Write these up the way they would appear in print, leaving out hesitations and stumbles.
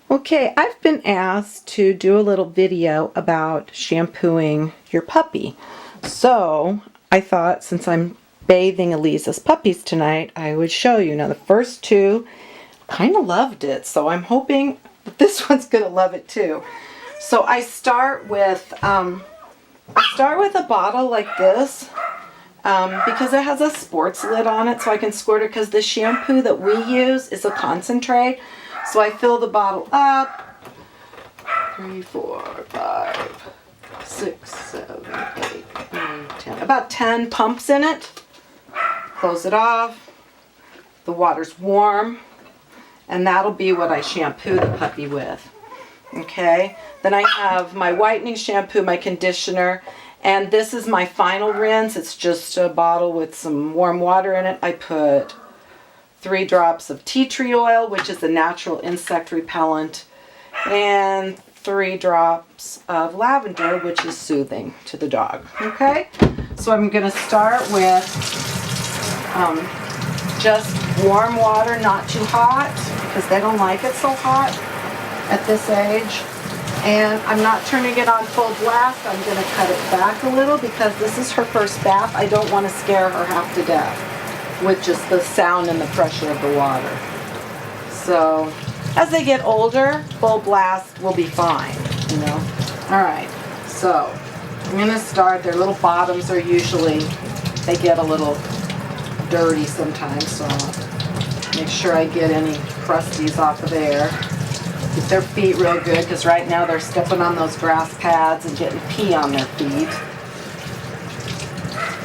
Okay, I've been asked to do a little video about shampooing your puppy. So I thought since I'm bathing Elisa's puppies tonight, I would show you. Now the first two kind of loved it, so I'm hoping that this one's going to love it too. So I start with a bottle like this because it has a sports lid on it, so I can squirt it because the shampoo that we use is a concentrate. So I fill the bottle up. 3, 4, 5, 6, 7, 8, 9, 10. About 10 pumps in it. Close it off. The water's warm. And that'll be what I shampoo the puppy with. Okay? Then I have my whitening shampoo, my conditioner, and this is my final rinse. It's just a bottle with some warm water in it. I put 3 drops of tea tree oil, which is a natural insect repellent, and 3 drops of lavender, which is soothing to the dog. Okay? So I'm going to start with just warm water, not too hot, because they don't like it so hot at this age. And I'm not turning it on full blast. I'm going to cut it back a little because this is her first bath. I don't want to scare her half to death with just the sound and the pressure of the water. So as they get older, full blast will be fine, you know. All right, so I'm going to start. Their little bottoms are usually, they get a little dirty sometimes, so I'll make sure I get any crusties off of there. Get their feet real good, because right now they're stepping on those grass pads and getting pee on their feet.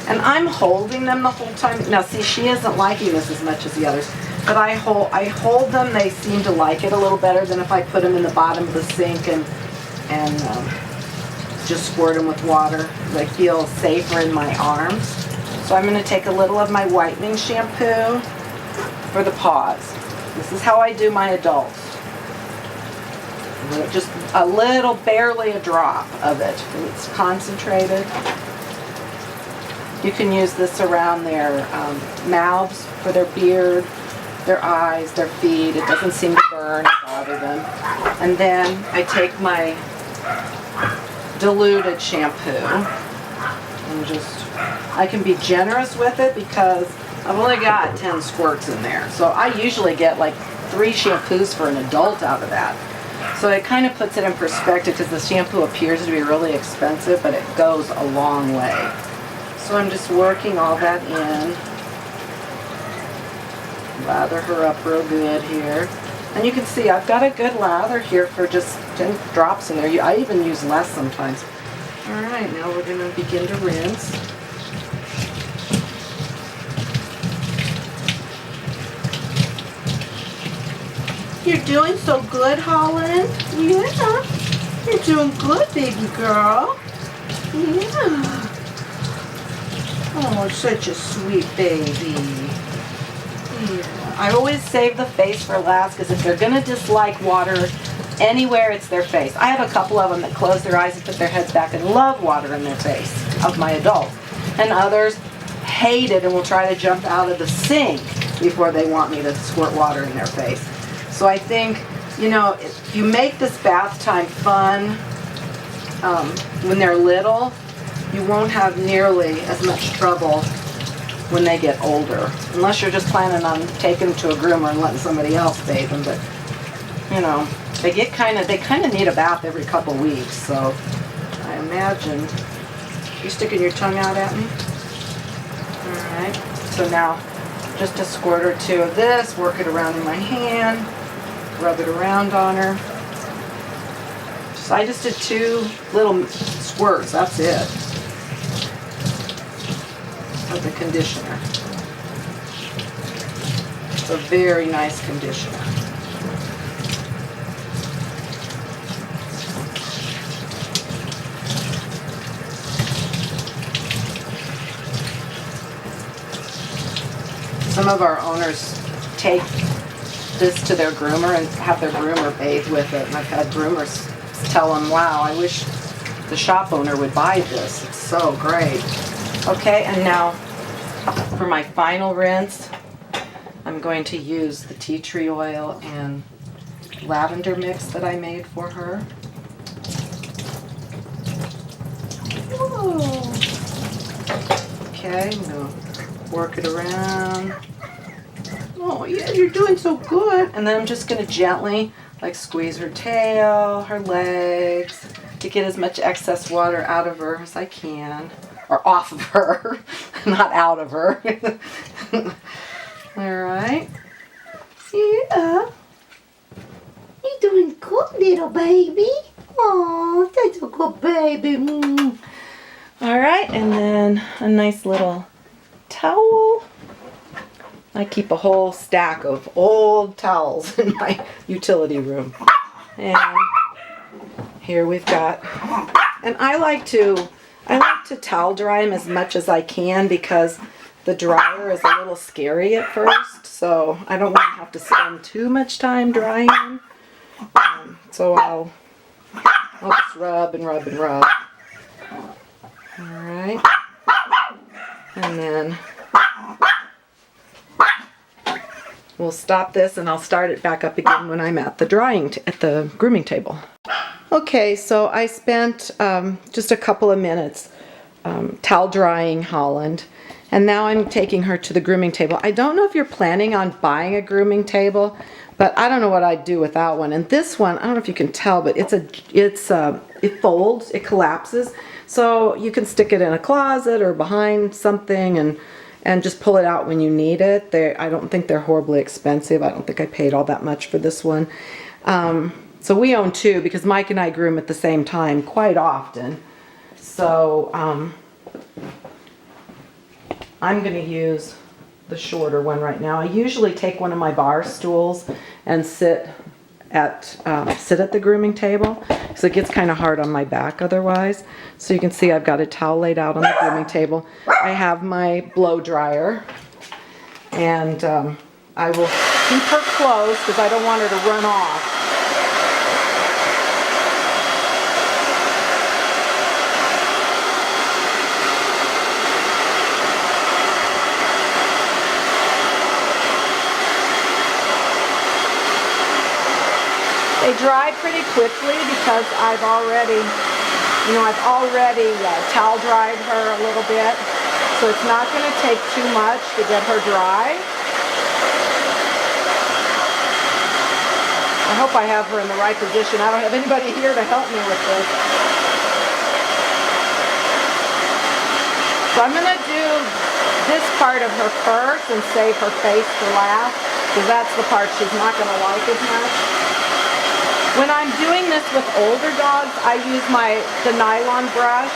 And I'm holding them the whole time. Now see, she isn't liking this as much as the others, but I hold them. They seem to like it a little better than if I put them in the bottom of the sink and just squirt them with water. They feel safer in my arms. So I'm going to take a little of my whitening shampoo for the paws. This is how I do my adults. Just a little, barely a drop of it. It's concentrated. You can use this around their mouths, for their beard, their eyes, their feet. It doesn't seem to burn or bother them. And then I take my diluted shampoo and I can be generous with it because I've only got 10 squirts in there. So I usually get like 3 shampoos for an adult out of that. So it kind of puts it in perspective because the shampoo appears to be really expensive, but it goes a long way. So I'm just working all that in. Lather her up real good here. And you can see I've got a good lather here for just 10 drops in there. I even use less sometimes. Alright, now we're going to begin to rinse. You're doing so good, Holland. Yeah. You're doing good, baby girl. Yeah. Oh, such a sweet baby. Yeah. I always save the face for last because if they're going to dislike water anywhere, it's their face. I have a couple of them that close their eyes and put their heads back and love water in their face, of my adults. And others hate it and will try to jump out of the sink before they want me to squirt water in their face. So I think, you know, if you make this bath time fun when they're little, you won't have nearly as much trouble when they get older. Unless you're just planning on taking them to a groomer and letting somebody else bathe them. But, you know, they kind of need a bath every couple weeks. So I imagine. You sticking your tongue out at me? Alright. So now, just a squirt or 2 of this. Work it around in my hand. Rub it around on her. So I just did 2 little squirts. That's it. Of the conditioner. It's a very nice conditioner. Some of our owners take this to their groomer and have their groomer bathe with it. And I've had groomers tell them, wow, I wish the shop owner would buy this. It's so great. Okay, and now for my final rinse, I'm going to use the tea tree oil and lavender mix that I made for her. Whoa. Okay, I'm going to work it around. Oh yeah, you're doing so good. And then I'm just going to gently like squeeze her tail, her legs, to get as much excess water out of her as I can. Or off of her, not out of her. Alright. Yeah. You're doing good, little baby. Oh, that's a good baby. Mm. Alright, and then a nice little towel. I keep a whole stack of old towels in my utility room. And here we've got, and I like to towel dry them as much as I can because the dryer is a little scary at first, so I don't want to have to spend too much time drying them. So I'll just rub and rub and rub. Alright. And then we'll stop this and I'll start it back up again when I'm at the grooming table. Okay, so I spent just a couple of minutes towel drying Holland, and now I'm taking her to the grooming table. I don't know if you're planning on buying a grooming table, but I don't know what I'd do without one. And this one, I don't know if you can tell, but it folds, it collapses, so you can stick it in a closet or behind something and just pull it out when you need it. I don't think they're horribly expensive. I don't think I paid all that much for this one. So we own two because Mike and I groom at the same time quite often. So I'm going to use the shorter one right now. I usually take one of my bar stools and sit at the grooming table because it gets kind of hard on my back otherwise. So you can see I've got a towel laid out on the grooming table. I have my blow dryer, and I will keep her close because I don't want her to run off. They dry pretty quickly because I've already towel dried her a little bit, so it's not going to take too much to get her dry. I hope I have her in the right position. I don't have anybody here to help me with this. So I'm going to do this part of her first and save her face for last, because that's the part she's not going to like as much. When I'm doing this with older dogs, I use the nylon brush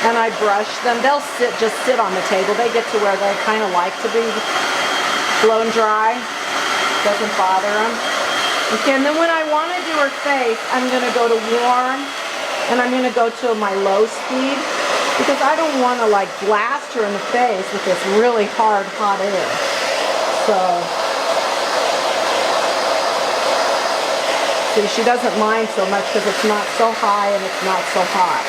and I brush them. They'll just sit on the table. They get to where they kind of like to be blown dry. Doesn't bother them. Okay, and then when I want to do her face, I'm going to go to warm, and I'm going to go to my low speed because I don't want to like blast her in the face with this really hard hot air. See, she doesn't mind so much because it's not so high and it's not so hot.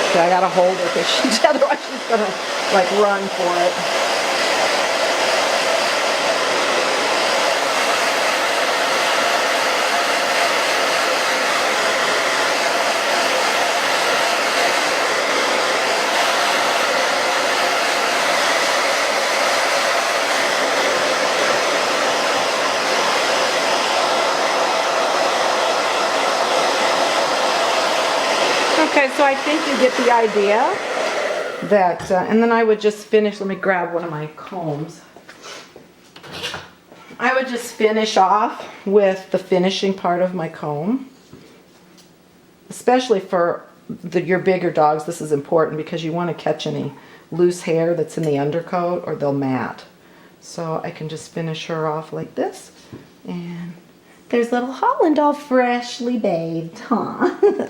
Okay, I gotta hold her because otherwise she's gonna like run for it. Okay, so I think you get the idea that, and then I would just finish, let me grab one of my combs. I would just finish off with the finishing part of my comb. Especially for your bigger dogs, this is important because you want to catch any loose hair that's in the undercoat or they'll mat. So I can just finish her off like this. And there's little Holland all freshly bathed, huh?